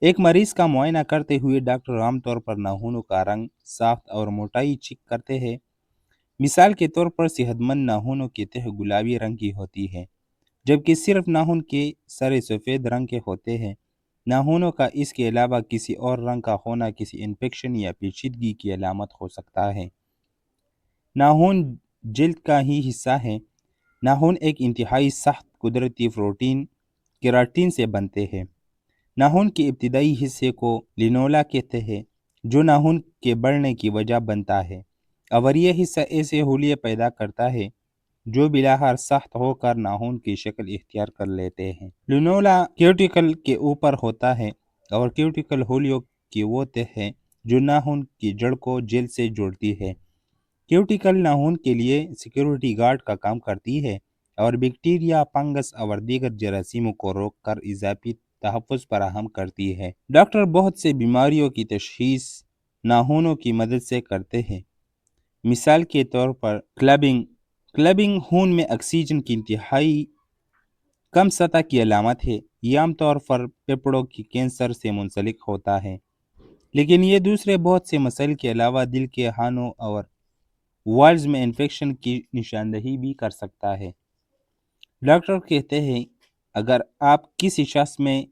एक मरीज का मुआयना करते हुए डॉक्टर आमतौर पर नाखूनों का रंग, साख्त और मोटाई चेक करते हैं। मिसाल के तौर पर सेहतमंद नाखूनों की तह गुलाबी रंग की होती है, जबकि सिर्फ नाखून के सरे सफ़ेद रंग के होते हैं। नाखूनों का इसके अलावा किसी और रंग का होना किसी इन्फेक्शन या पेचीदगी की अलामत हो सकता है। नाखून जिल्द का ही हिस्सा है। नाखून एक इंतहाई सख्त कुदरती प्रोटीन केराटिन से बनते हैं। नाखून के इब्तदाई हिस्से को लिनोला कहते हैं, जो नाखून के बढ़ने की वजह बनता है, और यह हिस्सा ऐसे हुलिये पैदा करता है जो बिलाहर सख्त होकर नाखून की शक्ल इख्तियार कर लेते हैं। लिनोला क्यूटिकल के ऊपर होता है, और क्यूटिकल होलियों की वो तह है जो नाखून की जड़ को जेल से जोड़ती है। क्यूटिकल नाखून के लिए सिक्योरिटी गार्ड का काम करती है और बैक्टीरिया, फंगस और दीगर जरासीमों को रोक कर इजाफी तहफ़्फ़ुज़ फराहम करती है। डॉक्टर बहुत से बीमारियों की तशख़ीस नाखूनों की मदद से करते हैं। मिसाल के तौर पर क्लबिंग खून में ऑक्सीजन की इंतहाई कम सतह की अलामत है। ये आमतौर पर फेफड़ों की कैंसर से मुंसलिक होता है, लेकिन ये दूसरे बहुत से मसाइल के अलावा दिल के हानों और वाल्व्स में इन्फेक्शन की निशानदही भी कर सकता है। डॉक्टर कहते हैं, अगर आप किसी शख्स में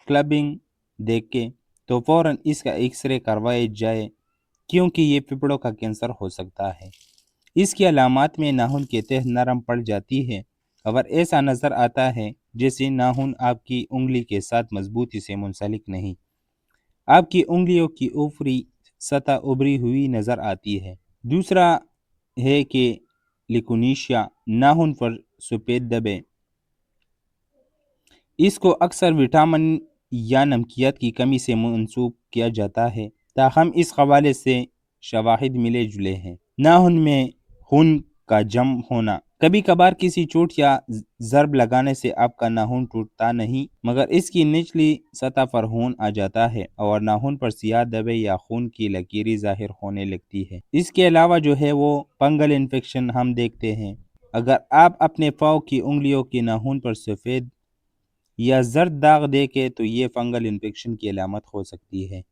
क्लबिंग देखें तो फौरन इसका एक्सरे करवाया जाए, क्योंकि ये फेफड़ों का कैंसर हो सकता है। इसकी अलामात में नाखून की तह नरम पड़ जाती है और ऐसा नज़र आता है जैसे नाखून आपकी उंगली के साथ मजबूती से मुंसलिक नहीं। आपकी उंगलियों की ऊपरी सतह उभरी हुई नज़र आती है। दूसरा है कि लिकुनीशिया, नाखून पर सफ़ेद धब्बे। इसको अक्सर विटामिन या नमकियात की कमी से मंसूब किया जाता है, ताहम इस हवाले से शवाहिद मिले जुले हैं। नाखून में खून का जम होना। कभी कभार किसी चोट या ज़रब लगाने से आपका नाखून टूटता नहीं, मगर इसकी निचली सतह पर खून आ जाता है और नाखून पर सियाह धब्बे या खून की लकीरें ज़ाहिर होने लगती है। इसके अलावा जो है वो फंगल इन्फेक्शन हम देखते हैं। अगर आप अपने पाँव की उंगलियों के नाखून पर सफ़ेद या जर्द दाग देखें तो ये फंगल इन्फेक्शन की अलामत हो सकती है।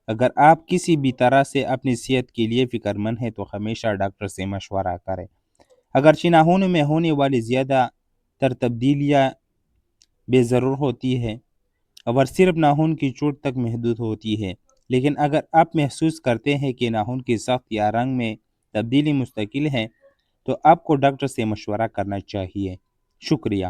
अगर आप किसी भी तरह से अपनी सेहत के लिए फ़िक्रमंद हैं तो हमेशा डॉक्टर से मशवरा करें। अगर नाखूनों में होने वाली ज़्यादा तर तब्दीलियाँ बेज़रूर होती है और सिर्फ नाखून की चोट तक महदूद होती है, लेकिन अगर आप महसूस करते हैं कि नाखून की सख्त या रंग में तब्दीली मुस्तकिल है, तो आपको डॉक्टर से मशवरा करना चाहिए। शुक्रिया।